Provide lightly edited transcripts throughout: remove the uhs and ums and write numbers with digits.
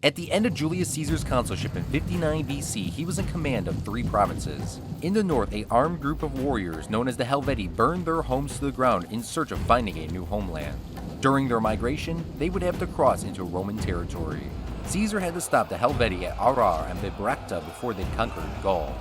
At the end of Julius Caesar's consulship in 59 BC, he was in command of 3 provinces. In the north, an armed group of warriors known as the Helvetii burned their homes to the ground in search of finding a new homeland. During their migration, they would have to cross into Roman territory. Caesar had to stop the Helvetii at Arar and Bibracte before they conquered Gaul.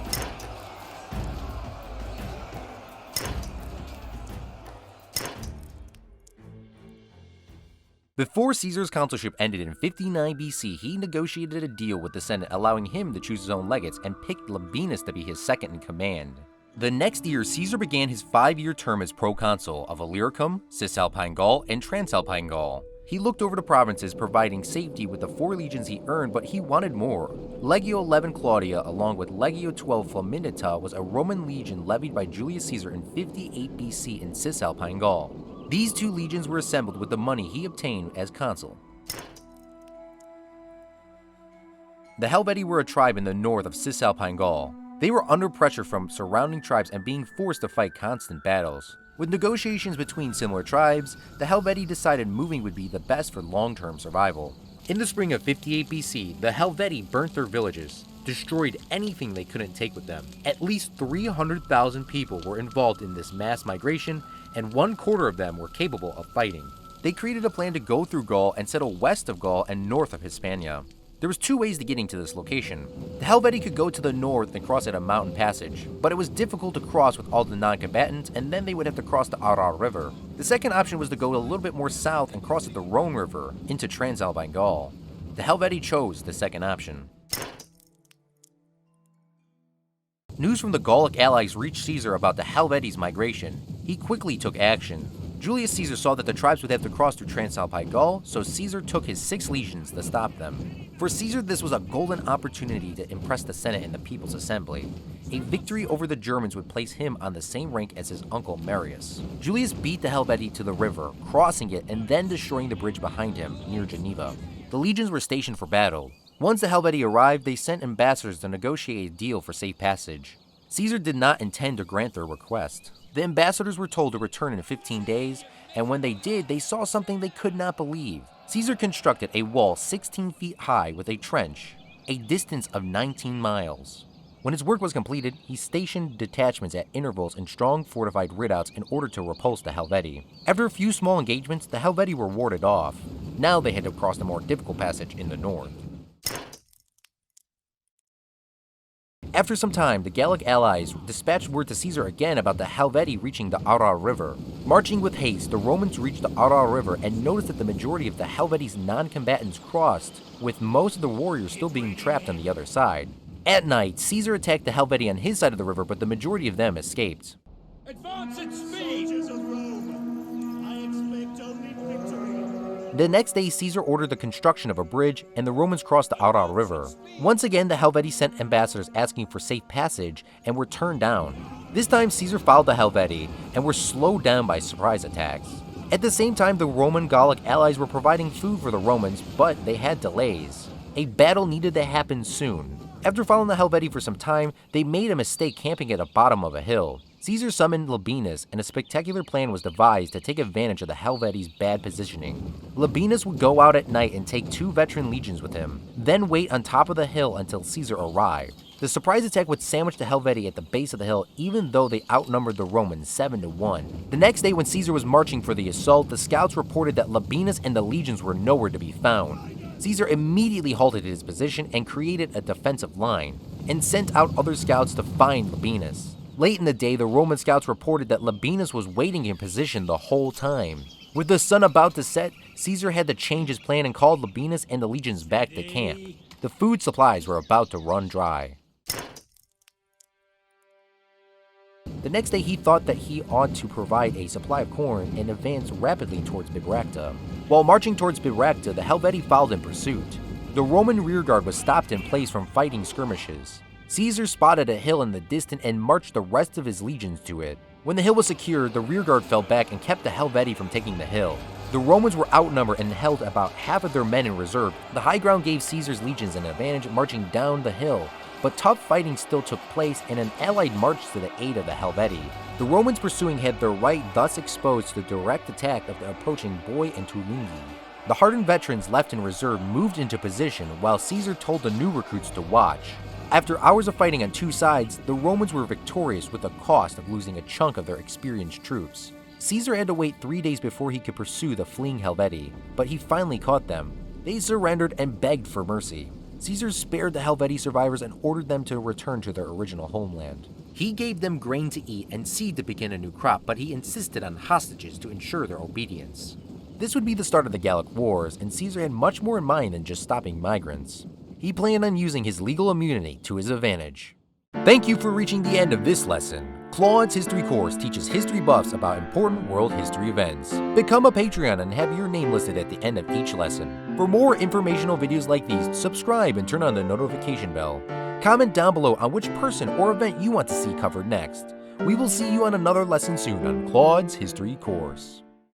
Before Caesar's consulship ended in 59 BC, he negotiated a deal with the Senate allowing him to choose his own legates and picked Labienus to be his second in command. The next year, Caesar began his 5-year term as proconsul of Illyricum, Cisalpine Gaul, and Transalpine Gaul. He looked over the provinces, providing safety with the 4 legions he earned, but he wanted more. Legio 11 Claudia, along with Legio 12 Flaminita, was a Roman legion levied by Julius Caesar in 58 BC in Cisalpine Gaul. These 2 legions were assembled with the money he obtained as consul. The Helvetii were a tribe in the north of Cisalpine Gaul. They were under pressure from surrounding tribes and being forced to fight constant battles. With negotiations between similar tribes, the Helvetii decided moving would be the best for long-term survival. In the spring of 58 BC, the Helvetii burnt their villages, destroyed anything they couldn't take with them. At least 300,000 people were involved in this mass migration, and 1/4 of them were capable of fighting. They created a plan to go through Gaul and settle west of Gaul and north of Hispania. There was 2 ways to getting to this location. The Helvetii could go to the north and cross at a mountain passage, but it was difficult to cross with all the non-combatants, and then they would have to cross the Arar River. The second option was to go a little bit more south and cross at the Rhone River into Transalpine Gaul. The Helvetii chose the second option. News from the Gallic allies reached Caesar about the Helvetii's migration. He quickly took action. Julius Caesar saw that the tribes would have to cross through Transalpine Gaul, so Caesar took his 6 legions to stop them. For Caesar, this was a golden opportunity to impress the Senate and the People's Assembly. A victory over the Germans would place him on the same rank as his uncle Marius. Julius beat the Helvetii to the river, crossing it and then destroying the bridge behind him, near Geneva. The legions were stationed for battle. Once the Helvetii arrived, they sent ambassadors to negotiate a deal for safe passage. Caesar did not intend to grant their request. The ambassadors were told to return in 15 days, and when they did, they saw something they could not believe. Caesar constructed a wall 16 feet high with a trench, a distance of 19 miles. When his work was completed, he stationed detachments at intervals in strong fortified redoubts in order to repulse the Helvetii. After a few small engagements, the Helvetii were warded off. Now they had to cross the more difficult passage in the north. After some time, the Gallic allies dispatched word to Caesar again about the Helvetii reaching the Arar River. Marching with haste, the Romans reached the Arar River and noticed that the majority of the Helvetii's non-combatants crossed, with most of the warriors still being trapped on the other side. At night, Caesar attacked the Helvetii on his side of the river, but the majority of them escaped. Advance at speed! Of Rome. I expect only victory. The next day, Caesar ordered the construction of a bridge, and the Romans crossed the Arar River. Once again, the Helvetii sent ambassadors asking for safe passage and were turned down. This time, Caesar followed the Helvetii and were slowed down by surprise attacks. At the same time, the Roman Gallic allies were providing food for the Romans, but they had delays. A battle needed to happen soon. After following the Helvetii for some time, they made a mistake camping at the bottom of a hill. Caesar summoned Labienus, and a spectacular plan was devised to take advantage of the Helvetii's bad positioning. Labienus would go out at night and take 2 veteran legions with him, then wait on top of the hill until Caesar arrived. The surprise attack would sandwich the Helvetii at the base of the hill, even though they outnumbered the Romans 7-1. The next day, when Caesar was marching for the assault, the scouts reported that Labienus and the legions were nowhere to be found. Caesar immediately halted his position and created a defensive line, and sent out other scouts to find Labienus. Late in the day, the Roman scouts reported that Labienus was waiting in position the whole time. With the sun about to set, Caesar had to change his plan and called Labienus and the legions back to camp. The food supplies were about to run dry. The next day, he thought that he ought to provide a supply of corn and advance rapidly towards Bibracte. While marching towards Bibracte, the Helvetii followed in pursuit. The Roman rearguard was stopped in place from fighting skirmishes. Caesar spotted a hill in the distance and marched the rest of his legions to it. When the hill was secured, the rearguard fell back and kept the Helvetii from taking the hill. The Romans were outnumbered and held about half of their men in reserve. The high ground gave Caesar's legions an advantage marching down the hill, but tough fighting still took place and an allied marched to the aid of the Helvetii. The Romans pursuing had their right thus exposed to the direct attack of the approaching Boii and Tulingi. The hardened veterans left in reserve moved into position while Caesar told the new recruits to watch. After hours of fighting on two sides, the Romans were victorious with the cost of losing a chunk of their experienced troops. Caesar had to wait 3 days before he could pursue the fleeing Helvetii, but he finally caught them. They surrendered and begged for mercy. Caesar spared the Helvetii survivors and ordered them to return to their original homeland. He gave them grain to eat and seed to begin a new crop, but he insisted on hostages to ensure their obedience. This would be the start of the Gallic Wars, and Caesar had much more in mind than just stopping migrants. He planned on using his legal immunity to his advantage. Thank you for reaching the end of this lesson. Claude's history course teaches history buffs about important world history events. Become a Patreon and have your name listed at the end of each lesson. For more informational videos like these, subscribe and turn on the notification bell. Comment down below on which person or event you want to see covered next. We will see you on another lesson soon on Claude's history course.